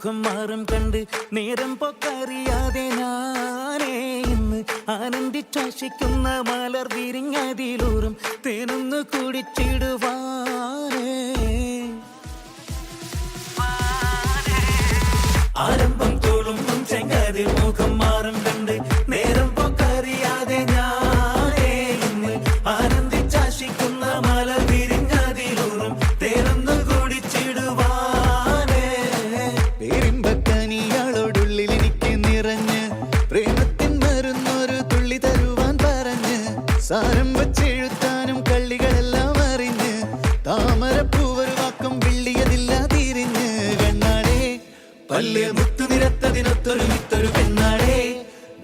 മുഖം മാറും കണ്ട് നേരം പൊക്കറിയാതെ ഞാനേ ഇന്ന് ആനന്ദിച്ചാശിക്കുന്ന മലർ വിരിഞ്ഞതിലൂറും തേനൊന്ന് കുടിച്ചിടുവാനേ. ആരംഭം തോളുമ്പും ചെങ്കതിൽ മുഖം മാറും കണ്ട് നേരം പൊക്കറിയാതെ ഞാനേ ഇന്ന് ആനന്ദിച്ചാശിക്കുന്ന മലർ വിരിഞ്ഞതിലൂറും തേനൊന്ന് കുടിച്ചിടുവാനേ. പേരിമ്പക്കനിയാളോടുള്ളിൽ എനിക്ക് നിറഞ്ഞ് പ്രേമത്തിൻ മരുന്നൊരു തുള്ളി തരുവാൻ പറഞ്ഞ് സാരം വച്ചെഴുത്താനും കള്ളികളെല്ലാം അറിഞ്ഞ് താമരപ്പൂവൊരു വാക്കും വിള്ളിയതില്ല തിരിഞ്ഞ് കണ്ണാടേ പല്ല് മുത്തു നിരത്തതിനൊത്തൊരു വിത്തൊരു പെണ്ണാടേ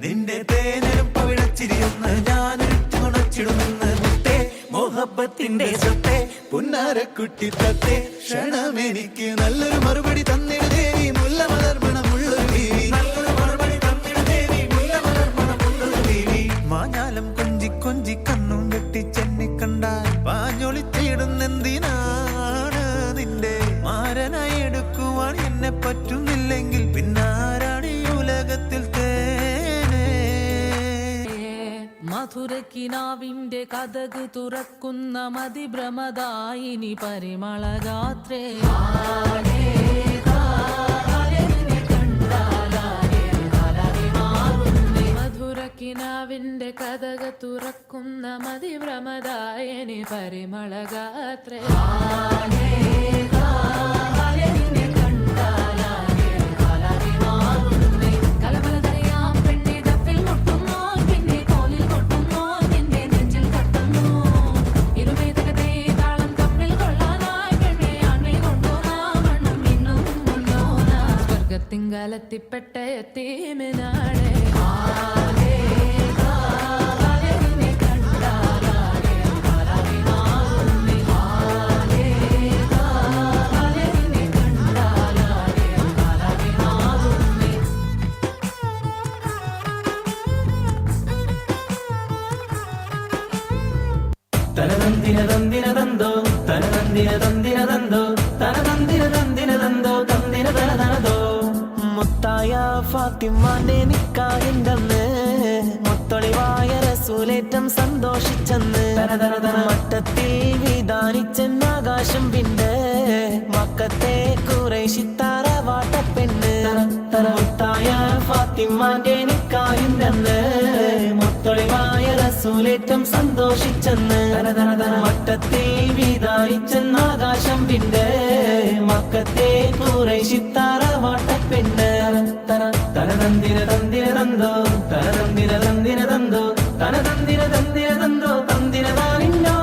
നിന്റെ തേനലും പവിഴച്ചിരിയൊന്ന് ഞാനൊരിച്ചു കൊണച്ചിടുമെന്ന് മുത്തേ മോഹബത്തിന്റെ സ്വത്തെ പുന്നാരക്കുട്ടി തത്തേ ക്ഷണമെനിക്ക് നല്ലൊരു മറുപടി തന്നിടുദേവി മുല്ല മലർമണമുള്ളൊരു ദേവി നല്ലൊരു മറുപടി തന്നിടുദേവി മുല്ല മലർമണമുള്ളൊരു ദേവി. മാഞ്ഞാലം കൊഞ്ചി കൊഞ്ചി കണ്ണും വെട്ടിച്ചെന്നെ കണ്ടാൽ പാഞ്ഞൊളിച്ചിടുന്നെന്തിനാണ് നിന്റെ മാരനായി എടുക്കുവാൻ എന്നെ പറ്റുന്നില്ലെങ്കിൽ പിന്നാരാണ് ഈ ഉലകത്തിൽ തേനേ. മധുരക്കിനാവിന്റെ കഥക് തുറക്കുന്ന മതിഭ്രമദായിനി പരിമളഗാത്രേ. മധുരക്കിനാവിന്റെ കഥക് തുറക്കുന്ന മതിഭ്രമദായിനി പരിമളഗാത്രേ. തിങ്കാലത്തിപ്പെട്ട എത്തീമിനാണ് തനതന്തിനതന്തിനതന്തോ തനതന്തിനതന്തിനതന്തോ തനതന്തിനതന്തിനതന്തോ തന്തിനതനതനതോ. മുത്തായ ഫാത്തിമാന്റെ നിക്കാഹിന്റന്ന് മുത്തൊളിവായ റസൂലേറ്റം സന്തോഷിച്ചെന്ന് മട്ടത്തിൽ വിധാനിച്ചെന്ന് ആകാശം പിന്നെ മക്കത്തെ കുറേശിത്താറ വാട്ടപ്പെണ്ണ്. മുത്തായ ഫാത്തിമാന്റെ നിക്കാഹിന്റന്ന് മുത്തൊളിവായ റസൂലേറ്റം സന്തോഷിച്ചെന്ന് മട്ടത്തിൽ വിധാനിച്ചെന്ന് ആകാശം പിന്നെ മക്കത്തെ കുറേശിത്താറ വാട്ടപ്പെണ്ണ്. തനതന്തിനതന്തിനതന്തോ തനതന്തിനതന്തിനതന്തോ തനതന്തിനതന്തിനതന്തോ തന്തിനതാനിന്നോ.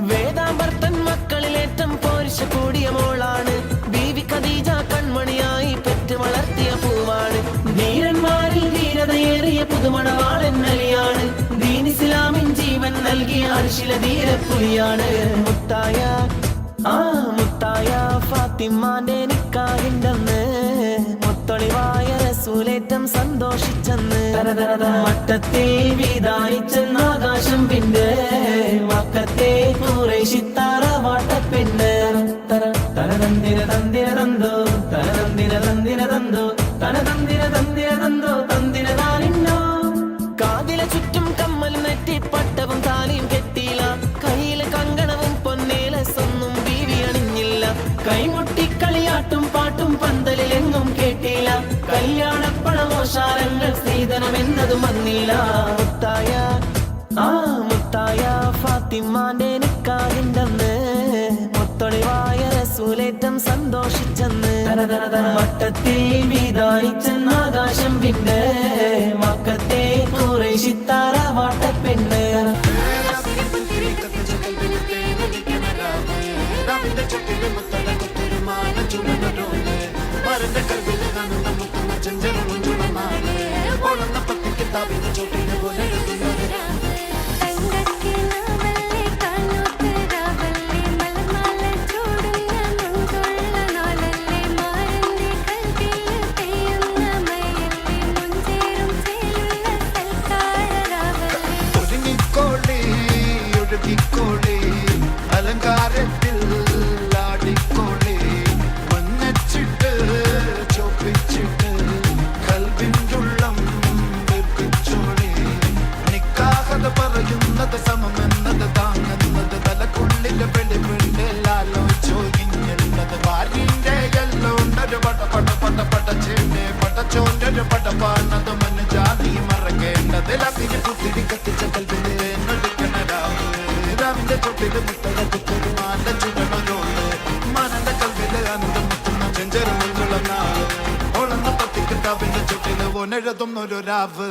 വേദാമ്പർത്തൻ മക്കളിലേറ്റം പോരിശ കൂടിയ മോളാണ് ബീവി ഖദീജ. കൺമണിയായി പെറ്റ് വളർത്തിയ പൂവാണ് ധീരന്മാരിൽ ധീരതയേറിയ പുതുമണവാളൻ അലിയാണ്. ദീൻ ഇസ്ലാമിൻ ജീവൻ നൽകിയ അർശില ധീരപ്പുലിയാണ്. മുത്തായ ഫാത്തിമാന്റെ നിക്കാഹിന്റന്ന് മുത്തൊളിവായ റസൂലേറ്റം സന്തോഷിച്ചെന്ന് മട്ടത്തിൽ വിധാനിച്ചെന്ന് ആകാശം പിന്നെ മക്കത്തെ കുറേശിത്താറ വാട്ടപ്പെണ്ണ്. തനതന്തിനതന്തിനതന്തോ തനതന്തിനതന്തിനതന്തോ തനതന്തിനതന്തിനതന്തോ തന്തിനതാനിന്നോ. കാതിലെ ചുറ്റും കമ്മൽ നെറ്റി പട്ടവും താലിയും കെട്ടിയില്ല. കയ്യിലെ കങ്കണവും പൊന്നേലസൊന്നും ബീവി അണിഞ്ഞില്ല. കൈമുട്ടി കളിയാട്ടും പാട്ടും പന്തലിലെങ്ങും കേട്ടില്ല. കല്യാണപ്പണമോശാരങ്ങൾ സ്ത്രീധനമെന്നതും വന്നില്ല. മുത്തായ ഫാത്തിമാന്റെ നിക്കാഹിന്റന്ന് മുത്തൊളിവായ റസൂലേറ്റം സന്തോഷിച്ചെന്ന് മട്ടത്തിൽ വിധാനിച്ചെന്ന് ആകാശം പിന്നെ മക്കത്തെ കുറേശിത്താറ വാട്ടപ്പെണ്ണ്. പടപ്പാണത് മഞ്ഞ ജാതി മറക്കേണ്ടതിലാക്കിന് കുത്തിരി കത്തിച്ച കൽവിന് എന്നൊടുക്കണ രാവിന്റെ ചുട്ടില് മുത്തല കുത്തത് മാന്റെ ചുടണൊരോള് മാനന്റെ കൽവില് അനന്തം മുത്തുന്ന ചെഞ്ചെറുള്ള നാള് ഓളന്ന പത്തിക്കിട്ടാവിന്റെ ചുട്ടില് ഒന്നെഴുതുന്നൊരു രാവ്